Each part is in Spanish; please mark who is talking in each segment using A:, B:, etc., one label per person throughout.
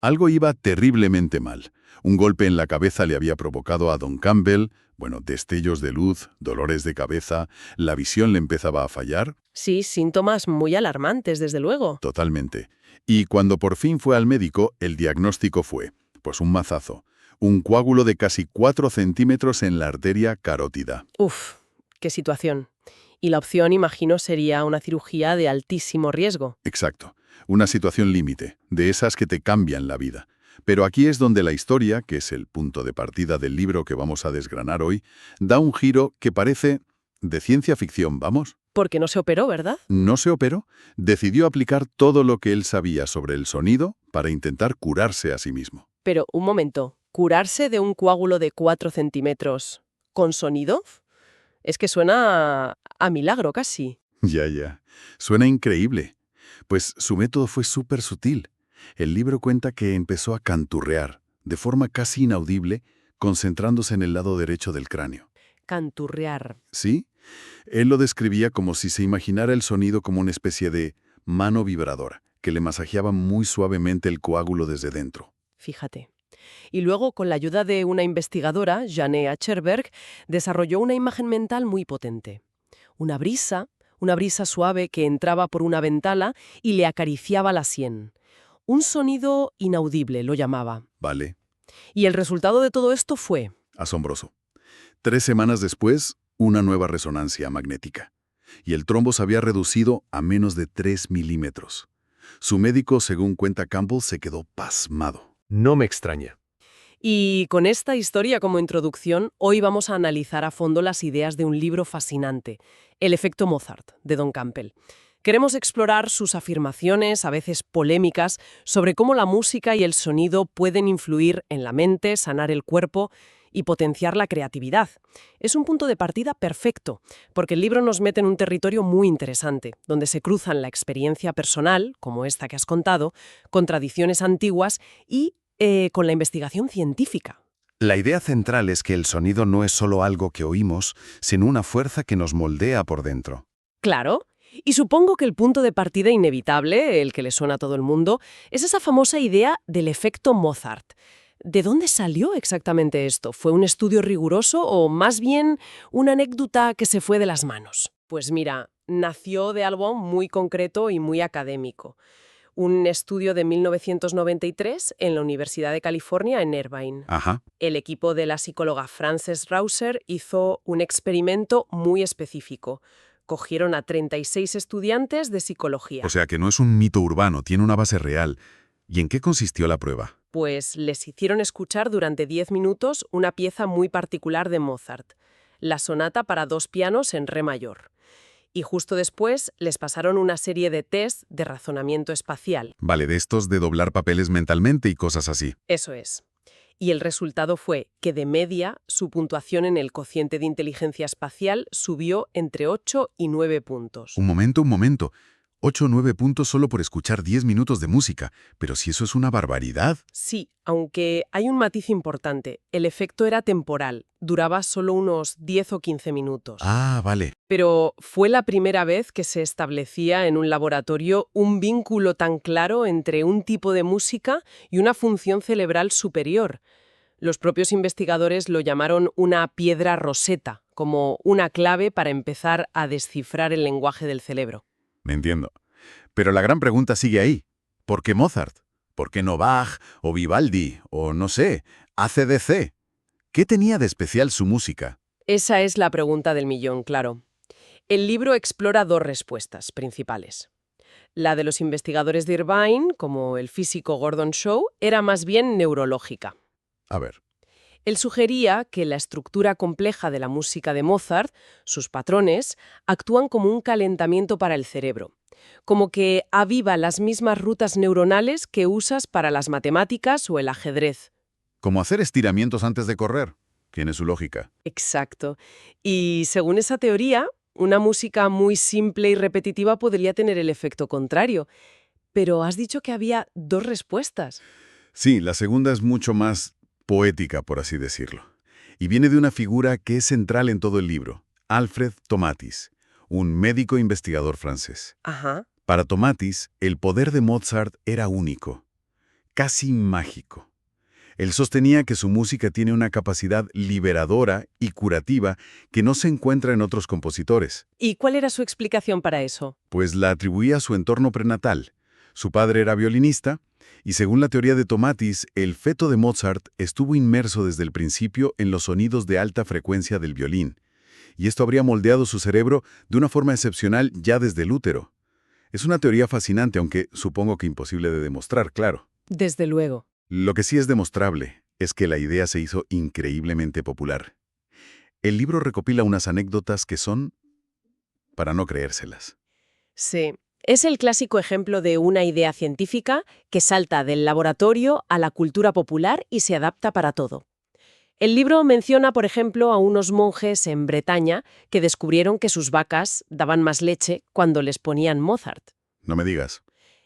A: Algo iba terriblemente mal. Un golpe en la cabeza le había provocado a Don Campbell, destellos de luz, dolores de cabeza, la visión le empezaba a fallar.
B: Sí, síntomas muy alarmantes, desde luego.
A: Totalmente. Y cuando por fin fue al médico, el diagnóstico fue, pues un mazazo, un coágulo de casi 4 centímetros en la arteria carótida.
B: Uf, qué situación. Y la opción, imagino, sería una cirugía de altísimo riesgo.
A: Exacto. Una situación límite, de esas que te cambian la vida. Pero aquí es donde la historia, que es el punto de partida del libro que vamos a desgranar hoy, da un giro que parece de ciencia ficción, ¿vamos?
B: Porque no se operó, ¿verdad?
A: No se operó, decidió aplicar todo lo que él sabía sobre el sonido para intentar curarse a sí mismo.
B: Pero, un momento, ¿curarse de un coágulo de 4 centímetros con sonido? Es que suena a milagro casi.
A: Ya. Suena increíble. Pues su método fue súper sutil. El libro cuenta que empezó a canturrear, de forma casi inaudible, concentrándose en el lado derecho del cráneo.
B: Canturrear.
A: ¿Sí? Él lo describía como si se imaginara el sonido como una especie de mano vibradora, que le masajeaba muy suavemente el coágulo desde dentro.
B: Fíjate. Y luego, con la ayuda de una investigadora, Jane Acherberg, desarrolló una imagen mental muy potente. Una brisa suave que entraba por una ventana y le acariciaba la sien. Un sonido inaudible, lo llamaba.
A: Vale,
B: Y el resultado de todo esto fue...
A: asombroso. 3 semanas después, una nueva resonancia magnética. Y el trombo se había reducido a menos de 3 milímetros. Su médico, según cuenta Campbell, se quedó pasmado.
C: No me extraña.
B: Y con esta historia como introducción, hoy vamos a analizar a fondo las ideas de un libro fascinante, El efecto Mozart, de Don Campbell. Queremos explorar sus afirmaciones, a veces polémicas, sobre cómo la música y el sonido pueden influir en la mente, sanar el cuerpo y potenciar la creatividad. Es un punto de partida perfecto, porque el libro nos mete en un territorio muy interesante, donde se cruzan la experiencia personal, como esta que has contado, con tradiciones antiguas y con la investigación científica.
C: La idea central es que el sonido no es solo algo que oímos, sino una fuerza que nos moldea por dentro.
B: Claro. Y supongo que el punto de partida inevitable, el que le suena a todo el mundo, es esa famosa idea del efecto Mozart. ¿De dónde salió exactamente esto? ¿Fue un estudio riguroso o más bien una anécdota que se fue de las manos? Pues mira, nació de algo muy concreto y muy académico. Un estudio de 1993 en la Universidad de California en Irvine.
A: Ajá.
B: El equipo de la psicóloga Frances Rauser hizo un experimento muy específico. Cogieron a 36 estudiantes de psicología.
A: O sea que no es un mito urbano, tiene una base real. ¿Y en qué consistió la prueba?
B: Pues les hicieron escuchar durante 10 minutos una pieza muy particular de Mozart, la sonata para 2 pianos en re mayor. Y justo después les pasaron una serie de test de razonamiento espacial.
A: Vale, de estos de doblar papeles mentalmente y cosas así.
B: Eso es. Y el resultado fue que de media su puntuación en el cociente de inteligencia espacial subió entre 8 y 9 puntos.
A: Un momento. 8 o 9 puntos solo por escuchar 10 minutos de música. Pero si eso es una barbaridad.
B: Sí, aunque hay un matiz importante. El efecto era temporal, duraba solo unos 10 o 15 minutos.
A: Ah, vale.
B: Pero fue la primera vez que se establecía en un laboratorio un vínculo tan claro entre un tipo de música y una función cerebral superior. Los propios investigadores lo llamaron una piedra roseta, como una clave para empezar a descifrar el lenguaje del cerebro.
A: Me entiendo. Pero la gran pregunta sigue ahí. ¿Por qué Mozart? ¿Por qué no Bach o Vivaldi o, no sé, AC/DC? ¿Qué tenía de especial su música?
B: Esa es la pregunta del millón, claro. El libro explora 2 respuestas principales. La de los investigadores de Irvine, como el físico Gordon Shaw, era más bien neurológica.
A: A ver.
B: Él sugería que la estructura compleja de la música de Mozart, sus patrones, actúan como un calentamiento para el cerebro, como que aviva las mismas rutas neuronales que usas para las matemáticas o el ajedrez.
A: Como hacer estiramientos antes de correr. Tiene su lógica.
B: Exacto. Y según esa teoría, una música muy simple y repetitiva podría tener el efecto contrario. Pero has dicho que había 2 respuestas.
A: Sí, la segunda es mucho más poética, por así decirlo. Y viene de una figura que es central en todo el libro, Alfred Tomatis, un médico investigador francés.
B: Ajá.
A: Para Tomatis, el poder de Mozart era único. casi mágico. Él sostenía que su música tiene una capacidad liberadora y curativa que no se encuentra en otros compositores,
B: ¿Y cuál era su explicación para eso?
A: pues la atribuía a su entorno prenatal. Su padre era violinista, y según la teoría de Tomatis, el feto de Mozart estuvo inmerso desde el principio en los sonidos de alta frecuencia del violín, y esto habría moldeado su cerebro de una forma excepcional ya desde el útero. Es una teoría fascinante, aunque supongo que imposible de demostrar, claro.
B: Desde luego.
A: Lo que sí es demostrable es que la idea se hizo increíblemente popular. El libro recopila unas anécdotas que son para no creérselas.
B: Sí. Es el clásico ejemplo de una idea científica que salta del laboratorio a la cultura popular y se adapta para todo. El libro menciona, por ejemplo, a unos monjes en Bretaña que descubrieron que sus vacas daban más leche cuando les ponían Mozart.
A: No me digas.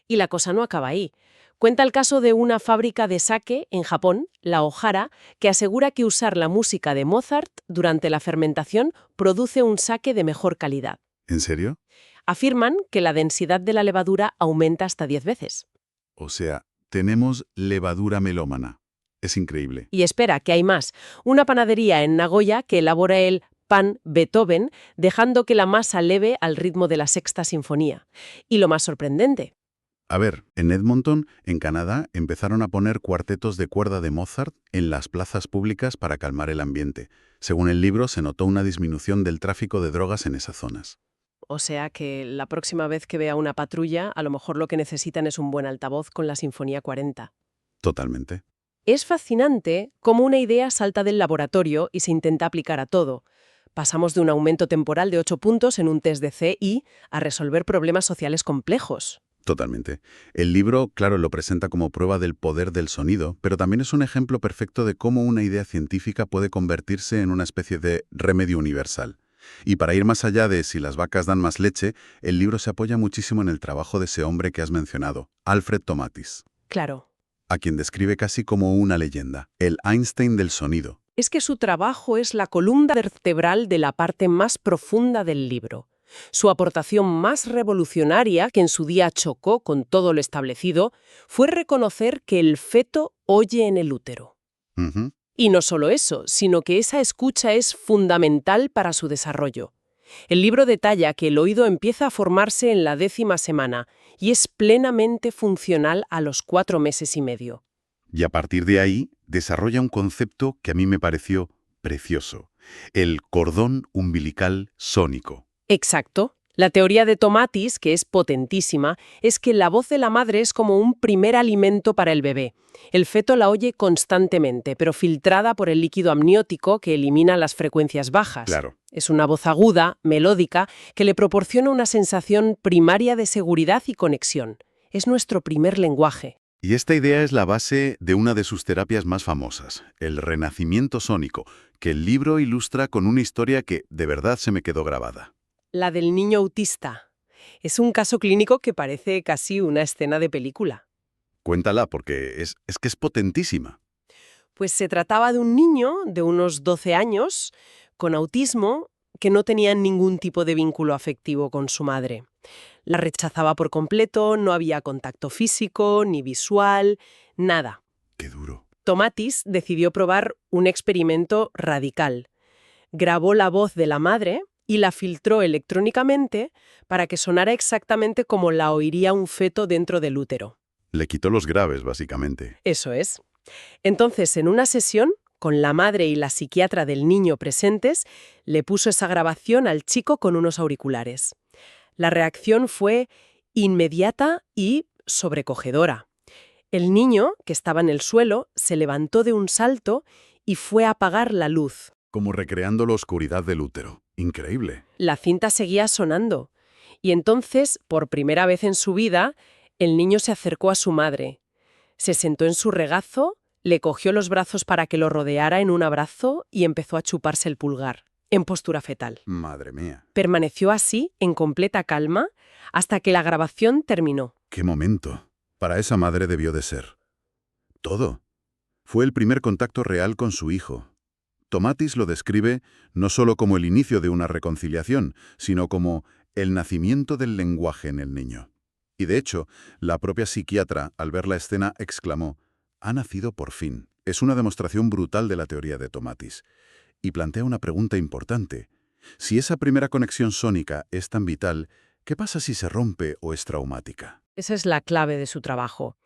B: Y la cosa no acaba ahí. Cuenta el caso de una fábrica de sake en Japón, la Ohara, que asegura que usar la música de Mozart durante la fermentación produce un sake de mejor calidad.
A: ¿En serio?
B: Afirman que la densidad de la levadura aumenta hasta 10 veces.
A: O sea, tenemos levadura melómana. Es increíble.
B: Y espera, que hay más. Una panadería en Nagoya que elabora el pan Beethoven, dejando que la masa leve al ritmo de la Sexta Sinfonía. Y lo más sorprendente,
A: A ver, en Edmonton, en Canadá, empezaron a poner cuartetos de cuerda de Mozart en las plazas públicas para calmar el ambiente. Según el libro, se notó una disminución del tráfico de drogas en esas zonas.
B: o sea que la próxima vez que vea una patrulla, a lo mejor lo que necesitan es un buen altavoz con la Sinfonía 40.
A: Totalmente.
B: Es fascinante cómo una idea salta del laboratorio y se intenta aplicar a todo. Pasamos de un aumento temporal de 8 puntos en un test de CI a resolver problemas sociales complejos.
A: Totalmente. El libro, claro, lo presenta como prueba del poder del sonido, pero también es un ejemplo perfecto de cómo una idea científica puede convertirse en una especie de remedio universal. Y para ir más allá de si las vacas dan más leche, el libro se apoya muchísimo en el trabajo de ese hombre que has mencionado, Alfred Tomatis,
B: Claro.
A: a quien describe casi como una leyenda, el Einstein del sonido.
B: Es que su trabajo es la columna vertebral de la parte más profunda del libro. Su aportación más revolucionaria, que en su día chocó con todo lo establecido, fue reconocer que el feto oye en el útero.
A: Ujú.
B: Y no solo eso, sino que esa escucha es fundamental para su desarrollo. El libro detalla que el oído empieza a formarse en la 10ª semana y es plenamente funcional a los 4 meses y medio.
A: Y a partir de ahí, desarrolla un concepto que a mí me pareció precioso, el cordón umbilical sónico.
B: Exacto. La teoría de Tomatis, que es potentísima, es que la voz de la madre es como un primer alimento para el bebé. El feto la oye constantemente, pero filtrada por el líquido amniótico que elimina las frecuencias bajas.
A: Claro.
B: Es una voz aguda, melódica, que le proporciona una sensación primaria de seguridad y conexión. Es nuestro primer lenguaje.
A: Y esta idea es la base de una de sus terapias más famosas, el renacimiento sónico, que el libro ilustra con una historia que de verdad se me quedó grabada.
B: La del niño autista. Es un caso clínico que parece casi una escena de película.
A: Cuéntala, porque es que es potentísima.
B: Pues se trataba de un niño de unos 12 años con autismo que no tenía ningún tipo de vínculo afectivo con su madre. La rechazaba por completo, no había contacto físico, ni visual, nada.
A: Qué duro.
B: Tomatis decidió probar un experimento radical. Grabó la voz de la madre y la filtró electrónicamente para que sonara exactamente como la oiría un feto dentro del útero.
A: Le quitó los graves, básicamente.
B: Eso es. Entonces, en una sesión, con la madre y la psiquiatra del niño presentes, le puso esa grabación al chico con unos auriculares. La reacción fue inmediata y sobrecogedora. El niño, que estaba en el suelo, se levantó de un salto y fue a apagar la luz.
A: Como recreando la oscuridad del útero. Increíble.
B: La cinta seguía sonando. Y entonces, por primera vez en su vida, el niño se acercó a su madre. Se sentó en su regazo, le cogió los brazos para que lo rodeara en un abrazo y empezó a chuparse el pulgar, en postura fetal.
A: Madre mía.
B: Permaneció así, en completa calma, hasta que la grabación terminó.
A: ¡Qué momento! Para esa madre debió de ser. Todo. Fue el primer contacto real con su hijo. Tomatis lo describe no solo como el inicio de una reconciliación, sino como el nacimiento del lenguaje en el niño. Y de hecho, la propia psiquiatra, al ver la escena, exclamó: ha nacido por fin. Es una demostración brutal de la teoría de Tomatis. Y plantea una pregunta importante. Si esa primera conexión sónica es tan vital, ¿qué pasa si se rompe o es traumática?
B: Esa es la clave de su trabajo.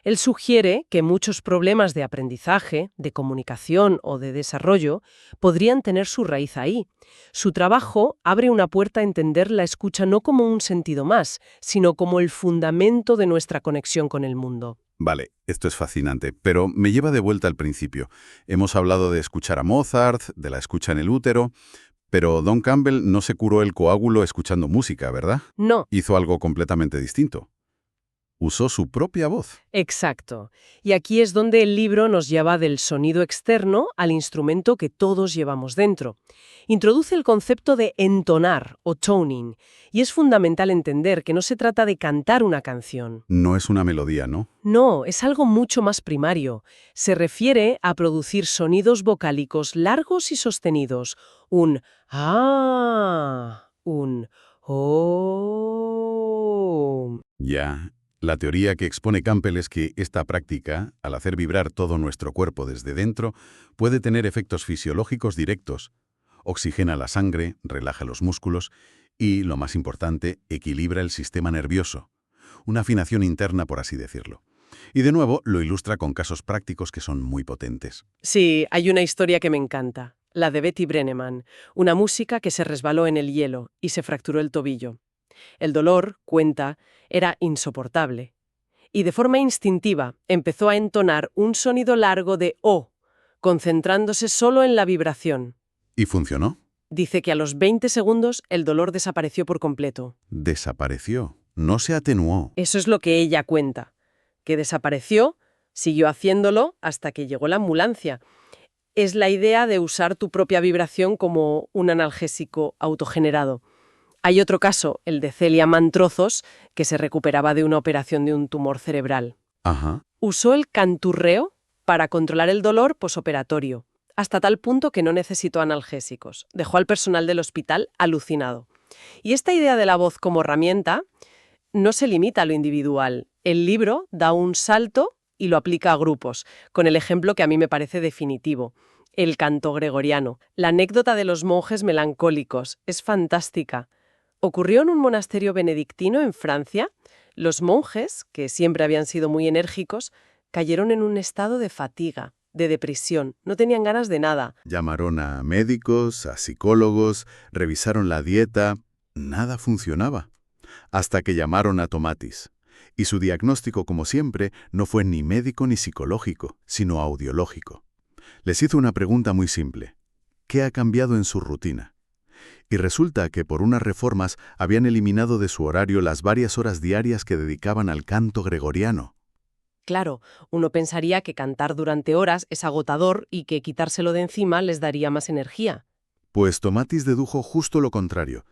B: Él sugiere que muchos problemas de aprendizaje, de comunicación o de desarrollo podrían tener su raíz ahí. Su trabajo abre una puerta a entender la escucha no como un sentido más, sino como el fundamento de nuestra conexión con el mundo.
A: Vale, esto es fascinante, pero me lleva de vuelta al principio. Hemos hablado de escuchar a Mozart, de la escucha en el útero, pero Don Campbell no se curó el coágulo escuchando música, ¿verdad?
B: No.
A: Hizo algo completamente distinto. Usó su propia voz.
B: Exacto. Y aquí es donde el libro nos lleva del sonido externo al instrumento que todos llevamos dentro. Introduce el concepto de entonar o toning, y es fundamental entender que no se trata de cantar una canción.
A: No es una melodía, ¿no?
B: No, es algo mucho más primario. Se refiere a producir sonidos vocálicos largos y sostenidos. Un ah, un oh.
A: Ya. La teoría que expone Campbell es que esta práctica, al hacer vibrar todo nuestro cuerpo desde dentro, puede tener efectos fisiológicos directos. Oxigena la sangre, relaja los músculos y, lo más importante, equilibra el sistema nervioso. Una afinación interna, por así decirlo. Y de nuevo, lo ilustra con casos prácticos que son muy potentes.
B: Sí, hay una historia que me encanta, la de Betty Brenneman, una música que se resbaló en el hielo y se fracturó el tobillo. El dolor, cuenta, era insoportable. Y de forma instintiva empezó a entonar un sonido largo de O, concentrándose solo en la vibración.
A: ¿Y funcionó?
B: Dice que a los 20 segundos el dolor desapareció por completo.
A: Desapareció. No se atenuó.
B: Eso es lo que ella cuenta, que desapareció, siguió haciéndolo hasta que llegó la ambulancia. Es la idea de usar tu propia vibración como un analgésico autogenerado. Hay otro caso, el de Celia Mantrozos, que se recuperaba de una operación de un tumor cerebral.
A: Ajá.
B: Usó el canturreo para controlar el dolor posoperatorio, hasta tal punto que no necesitó analgésicos. Dejó al personal del hospital alucinado. Y esta idea de la voz como herramienta no se limita a lo individual. El libro da un salto y lo aplica a grupos, con el ejemplo que a mí me parece definitivo. El canto gregoriano. La anécdota de los monjes melancólicos es fantástica. Ocurrió en un monasterio benedictino en Francia. Los monjes, que siempre habían sido muy enérgicos, cayeron en un estado de fatiga, de depresión. No tenían ganas de nada.
A: Llamaron a médicos, a psicólogos, revisaron la dieta. Nada funcionaba. Hasta que llamaron a Tomatis. Y su diagnóstico, como siempre, no fue ni médico ni psicológico, sino audiológico. Les hizo una pregunta muy simple. ¿Qué ha cambiado en su rutina? Y resulta que por unas reformas habían eliminado de su horario las varias horas diarias que dedicaban al canto gregoriano.
B: Claro, uno pensaría que cantar durante horas es agotador y que quitárselo de encima les daría más energía.
A: Pues Tomatis dedujo justo lo contrario.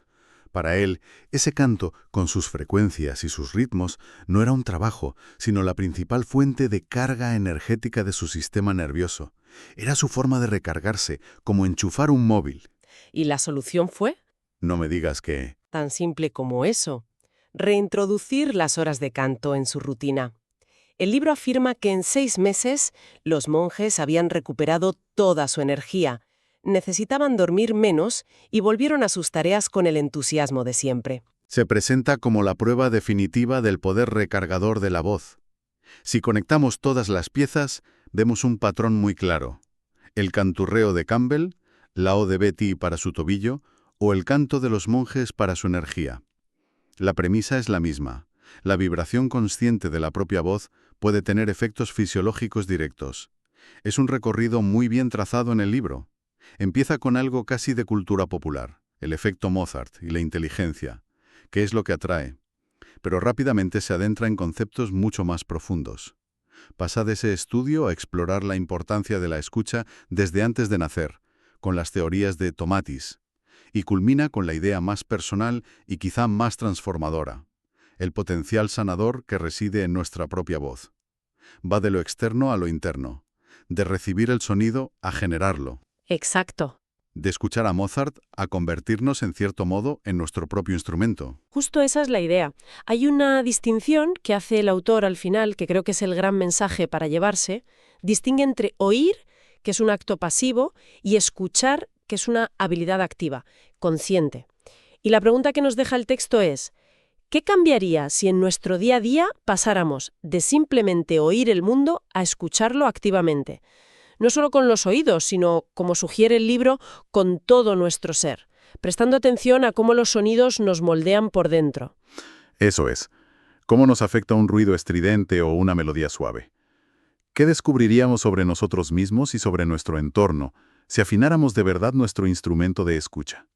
A: Para él, ese canto, con sus frecuencias y sus ritmos, no era un trabajo, sino la principal fuente de carga energética de su sistema nervioso. Era su forma de recargarse, como enchufar un móvil.
B: ¿Y la solución fue?
A: No me digas que...
B: Tan simple como eso. Reintroducir las horas de canto en su rutina. El libro afirma que en 6 meses los monjes habían recuperado toda su energía, necesitaban dormir menos y volvieron a sus tareas con el entusiasmo de siempre.
A: Se presenta como la prueba definitiva del poder recargador de la voz. Si conectamos todas las piezas, vemos un patrón muy claro. El canturreo de Campbell, la O de Betty para su tobillo, o el canto de los monjes para su energía. La premisa es la misma. La vibración consciente de la propia voz puede tener efectos fisiológicos directos. Es un recorrido muy bien trazado en el libro. Empieza con algo casi de cultura popular, el efecto Mozart y la inteligencia, que es lo que atrae. Pero rápidamente se adentra en conceptos mucho más profundos. Pasa de ese estudio a explorar la importancia de la escucha desde antes de nacer, con las teorías de Tomatis, y culmina con la idea más personal y quizá más transformadora, el potencial sanador que reside en nuestra propia voz. Va de lo externo a lo interno, de recibir el sonido a generarlo.
B: Exacto.
A: de escuchar a Mozart a convertirnos, en cierto modo, en nuestro propio instrumento.
B: Justo esa es la idea. Hay una distinción que hace el autor al final, que creo que es el gran mensaje para llevarse. Distingue entre oír, que es un acto pasivo, y escuchar, que es una habilidad activa, consciente. Y la pregunta que nos deja el texto es: ¿qué cambiaría si en nuestro día a día pasáramos de simplemente oír el mundo a escucharlo activamente? No solo con los oídos, sino, como sugiere el libro, con todo nuestro ser, prestando atención a cómo los sonidos nos moldean por dentro.
A: Eso es. ¿Cómo nos afecta un ruido estridente o una melodía suave? ¿Qué descubriríamos sobre nosotros mismos y sobre nuestro entorno si afináramos de verdad nuestro instrumento de escucha?